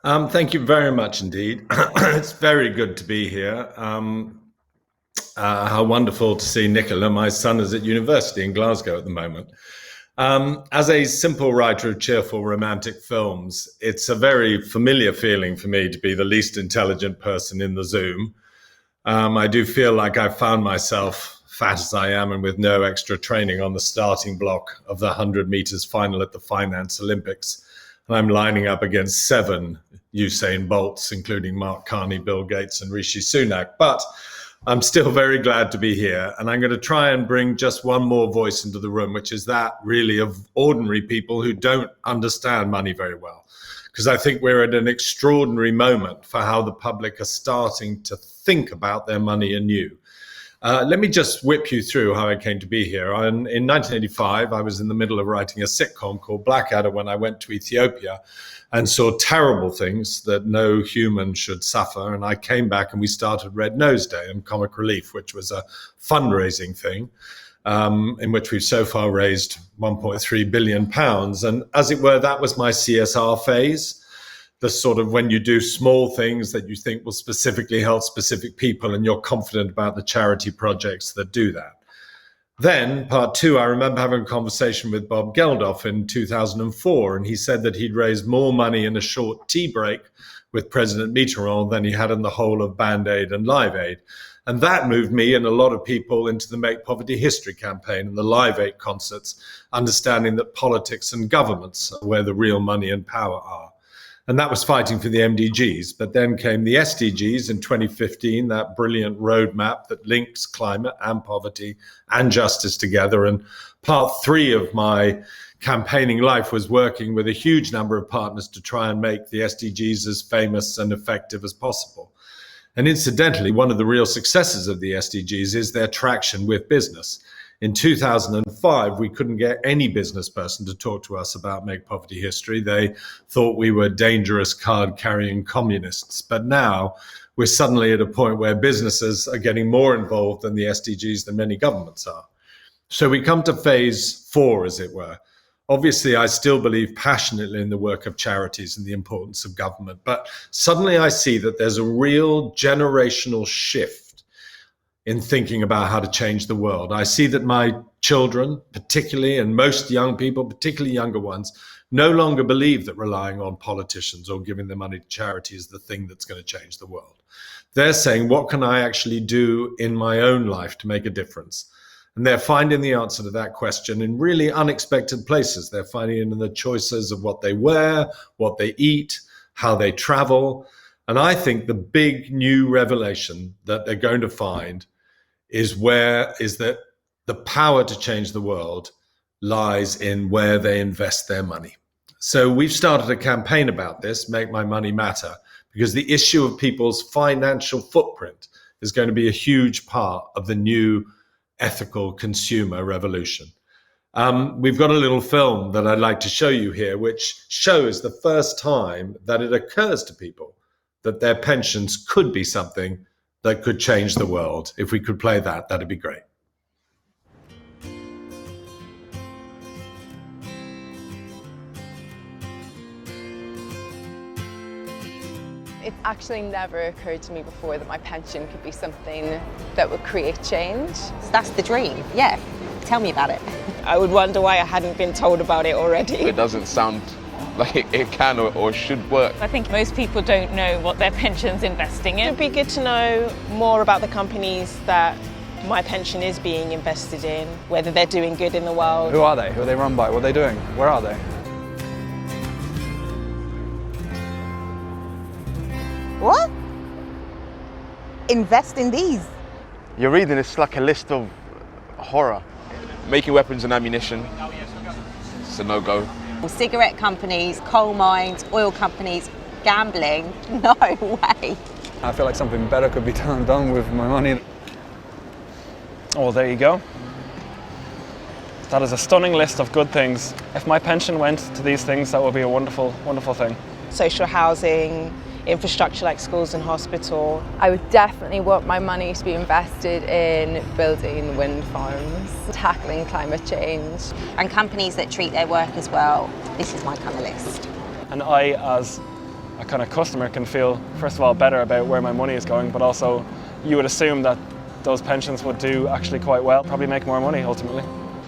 Thank you very much indeed. It's very good to be here. How wonderful to see Nicola. My son is at university in Glasgow at the moment. As a simple writer of cheerful romantic films, it's a very familiar feeling for me to be the least intelligent person in the Zoom. I do feel like I've found myself, fat as I am and with no extra training, on the starting block of the 100 meters final at the Finance Olympics. And I'm lining up against 7 Usain Bolts, including Mark Carney, Bill Gates, and Rishi Sunak. But I'm still very glad to be here. And I'm going to try and bring just one more voice into the room, which is that really of ordinary people who don't understand money very well. Because I think we're at an extraordinary moment for how the public are starting to think about their money anew. Let me just whip you through how I came to be here. In 1985, I was in the middle of writing a sitcom called Blackadder when I went to Ethiopia and saw terrible things that no human should suffer. And I came back and we started Red Nose Day and Comic Relief, which was a fundraising thing in which we've so far raised £1.3 billion. And as it were, that was my CSR phase. The sort of when you do small things that you think will specifically help specific people and you're confident about the charity projects that do that. Then part 2, I remember having a conversation with Bob Geldof in 2004, and he said that he'd raised more money in a short tea break with President Mitterrand than he had in the whole of Band Aid and Live Aid. And that moved me and a lot of people into the Make Poverty History campaign and the Live Aid concerts, understanding that politics and governments are where the real money and power are. And that was fighting for the MDGs. But then came the SDGs in 2015, that brilliant roadmap that links climate and poverty and justice together. And part 3 of my campaigning life was working with a huge number of partners to try and make the SDGs as famous and effective as possible. And incidentally, one of the real successes of the SDGs is their traction with business. In 2005, we couldn't get any business person to talk to us about Make Poverty History. They thought we were dangerous card-carrying communists. But now we're suddenly at a point where businesses are getting more involved in the SDGs than many governments are. So we come to phase 4, as it were. Obviously, I still believe passionately in the work of charities and the importance of government. But suddenly I see that there's a real generational shift in thinking about how to change the world. I see that my children, particularly, and most young people, particularly younger ones, no longer believe that relying on politicians or giving their money to charity is the thing that's going to change the world. They're saying, what can I actually do in my own life to make a difference? And they're finding the answer to that question in really unexpected places. They're finding it in the choices of what they wear, what they eat, how they travel. And I think the big new revelation that they're going to find is that the power to change the world lies in where they invest their money. So we've started a campaign about this, Make My Money Matter, because the issue of people's financial footprint is going to be a huge part of the new ethical consumer revolution. We've got a little film that I'd like to show you here, which shows the first time that it occurs to people that their pensions could be something that could change the world. If we could play that, that'd be great. It's actually never occurred to me before that my pension could be something that would create change. So that's the dream, yeah. Tell me about it. I would wonder why I hadn't been told about it already. It doesn't sound like it can or should work. I think most people don't know what their pension's investing in. It'd be good to know more about the companies that my pension is being invested in, whether they're doing good in the world. Who are they? Who are they run by? What are they doing? Where are they? What? Invest in these? You're reading it's like a list of horror. Making weapons and ammunition, it's a no-go. Cigarette companies, coal mines, oil companies, gambling? No way. I feel like something better could be done with my money. Oh, there you go. That is a stunning list of good things. If my pension went to these things, that would be a wonderful, wonderful thing. Social housing, infrastructure like schools and hospital. I would definitely want my money to be invested in building wind farms, tackling climate change. And companies that treat their workers well. This is my kind of list. And I, as a kind of customer can feel, first of all, better about where my money is going, but also you would assume that those pensions would do actually quite well, probably make more money ultimately.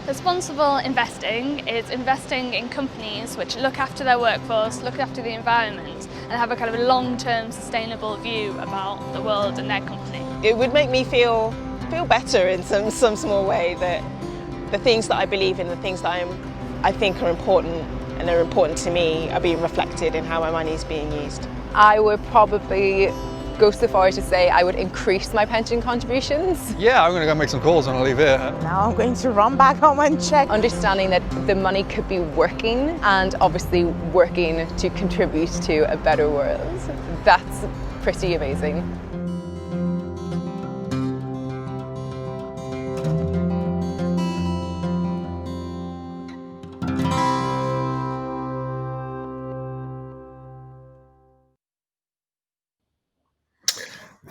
Responsible investing is investing in companies which look after their workforce, look after the environment, and have a kind of a long-term sustainable view about the world and their company. It would make me feel better in some small way, that the things that I believe in, the things that I think are important and are important to me are being reflected in how my money is being used. I would probably go so far to say I would increase my pension contributions. Yeah, I'm going to go make some calls and I'll leave here. Now I'm going to run back home and check. Understanding that the money could be working and obviously working to contribute to a better world. That's pretty amazing.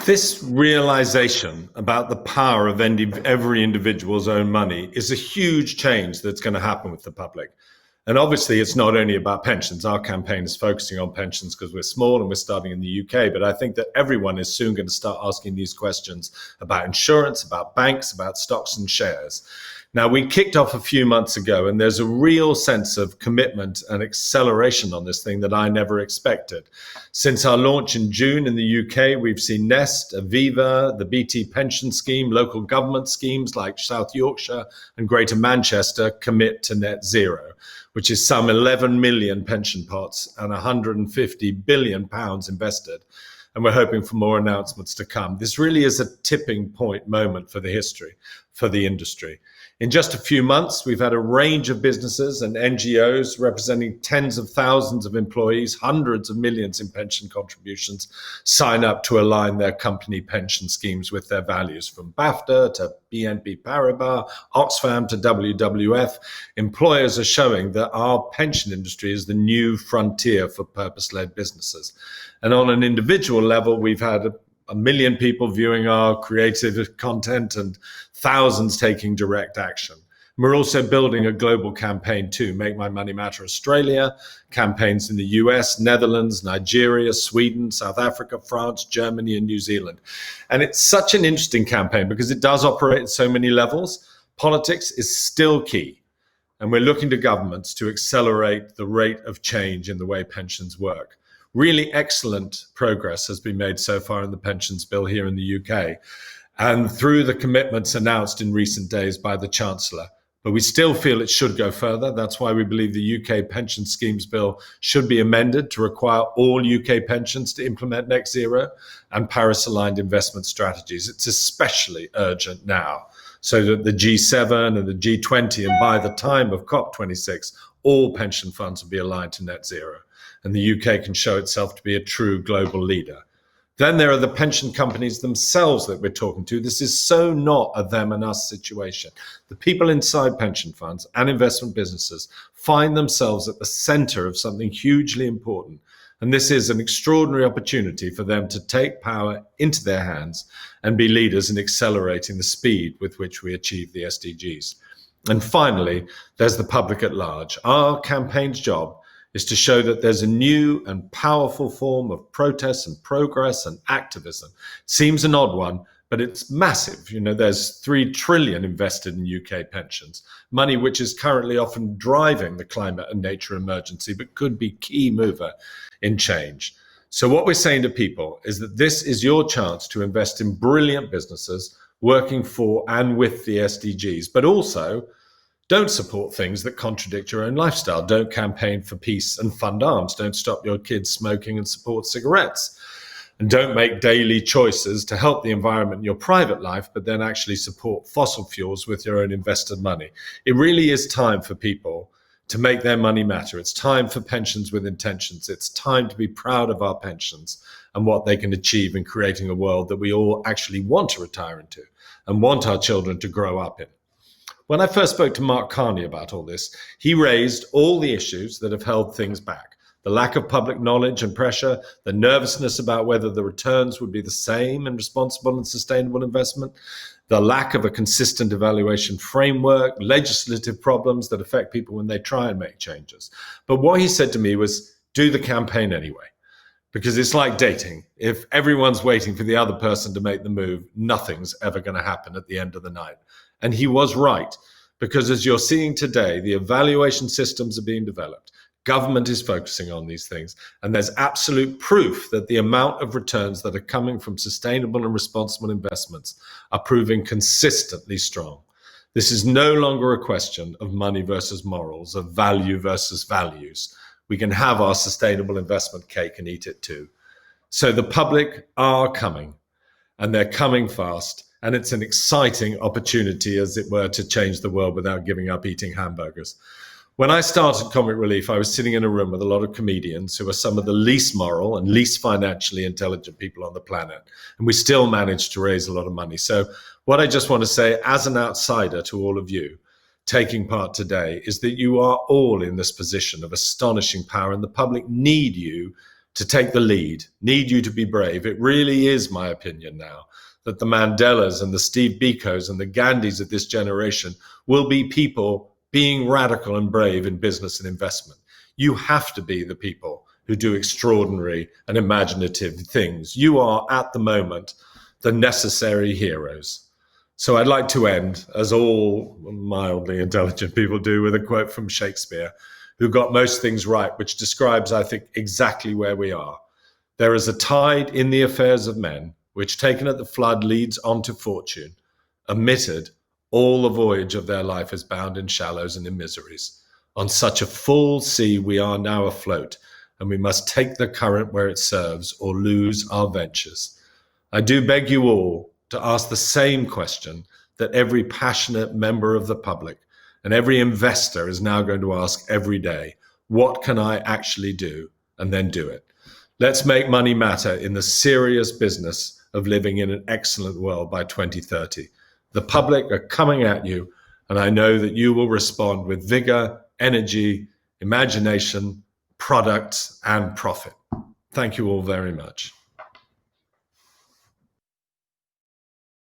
This realization about the power of every individual's own money is a huge change that's going to happen with the public. And obviously, it's not only about pensions. Our campaign is focusing on pensions because we're small and we're starting in the UK. But I think that everyone is soon going to start asking these questions about insurance, about banks, about stocks and shares. Now, we kicked off a few months ago, and there's a real sense of commitment and acceleration on this thing that I never expected. Since our launch in June in the UK, we've seen Nest, Aviva, the BT Pension Scheme, local government schemes like South Yorkshire and Greater Manchester commit to net zero, which is some 11 million pension pots and £150 billion invested. And we're hoping for more announcements to come. This really is a tipping point moment for the industry. In just a few months, we've had a range of businesses and NGOs representing tens of thousands of employees, hundreds of millions in pension contributions, sign up to align their company pension schemes with their values. From BAFTA to BNP Paribas, Oxfam to WWF, employers are showing that our pension industry is the new frontier for purpose-led businesses. And on an individual level, we've had a million people viewing our creative content and thousands taking direct action. We're also building a global campaign too, Make My Money Matter Australia, campaigns in the US, Netherlands, Nigeria, Sweden, South Africa, France, Germany, and New Zealand. And it's such an interesting campaign because it does operate at so many levels. Politics is still key. And we're looking to governments to accelerate the rate of change in the way pensions work. Really excellent progress has been made so far in the pensions bill here in the UK and through the commitments announced in recent days by the Chancellor. But we still feel it should go further. That's why we believe the UK Pension Schemes Bill should be amended to require all UK pensions to implement net zero and Paris-aligned investment strategies. It's especially urgent now so that the G7 and the G20 and by the time of COP26, all pension funds will be aligned to net zero. And the UK can show itself to be a true global leader. Then there are the pension companies themselves that we're talking to. This is so not a them and us situation. The people inside pension funds and investment businesses find themselves at the center of something hugely important. And this is an extraordinary opportunity for them to take power into their hands and be leaders in accelerating the speed with which we achieve the SDGs. And finally, there's the public at large. Our campaign's job is to show that there's a new and powerful form of protest and progress and activism. Seems an odd one, but it's massive. You know, there's 3 trillion invested in UK pensions, money which is currently often driving the climate and nature emergency, but could be key mover in change. So what we're saying to people is that this is your chance to invest in brilliant businesses working for and with the SDGs, but also don't support things that contradict your own lifestyle. Don't campaign for peace and fund arms. Don't stop your kids smoking and support cigarettes. And don't make daily choices to help the environment in your private life, but then actually support fossil fuels with your own invested money. It really is time for people to make their money matter. It's time for pensions with intentions. It's time to be proud of our pensions and what they can achieve in creating a world that we all actually want to retire into and want our children to grow up in. When I first spoke to Mark Carney about all this, he raised all the issues that have held things back. The lack of public knowledge and pressure, the nervousness about whether the returns would be the same in responsible and sustainable investment, the lack of a consistent evaluation framework, legislative problems that affect people when they try and make changes. But what he said to me was, do the campaign anyway. because it's like dating. If everyone's waiting for the other person to make the move, nothing's ever going to happen at the end of the night. And he was right, because as you're seeing today, the evaluation systems are being developed. Government is focusing on these things, and there's absolute proof that the amount of returns that are coming from sustainable and responsible investments are proving consistently strong. This is no longer a question of money versus morals, of value versus values. We can have our sustainable investment cake and eat it too. So the public are coming, and they're coming fast. And it's an exciting opportunity, as it were, to change the world without giving up eating hamburgers. When I started Comic Relief, I was sitting in a room with a lot of comedians who are some of the least moral and least financially intelligent people on the planet. And we still managed to raise a lot of money. So what I just want to say as an outsider to all of you taking part today is that you are all in this position of astonishing power, and the public need you to take the lead, need you to be brave. It really is my opinion now that the Mandelas and the Steve Bikos and the Gandhis of this generation will be people being radical and brave in business and investment. You have to be the people who do extraordinary and imaginative things. You are, at the moment, the necessary heroes. So I'd like to end, as all mildly intelligent people do, with a quote from Shakespeare, who got most things right, which describes, I think, exactly where we are. There is a tide in the affairs of men, which taken at the flood leads on to fortune. Omitted, all the voyage of their life is bound in shallows and in miseries. On such a full sea we are now afloat, and we must take the current where it serves, or lose our ventures. I do beg you all to ask the same question that every passionate member of the public and every investor is now going to ask every day. What can I actually do? And then do it. Let's make money matter in the serious business of living in an excellent world by 2030. The public are coming at you, and I know that you will respond with vigor, energy, imagination, products, and profit. Thank you all very much.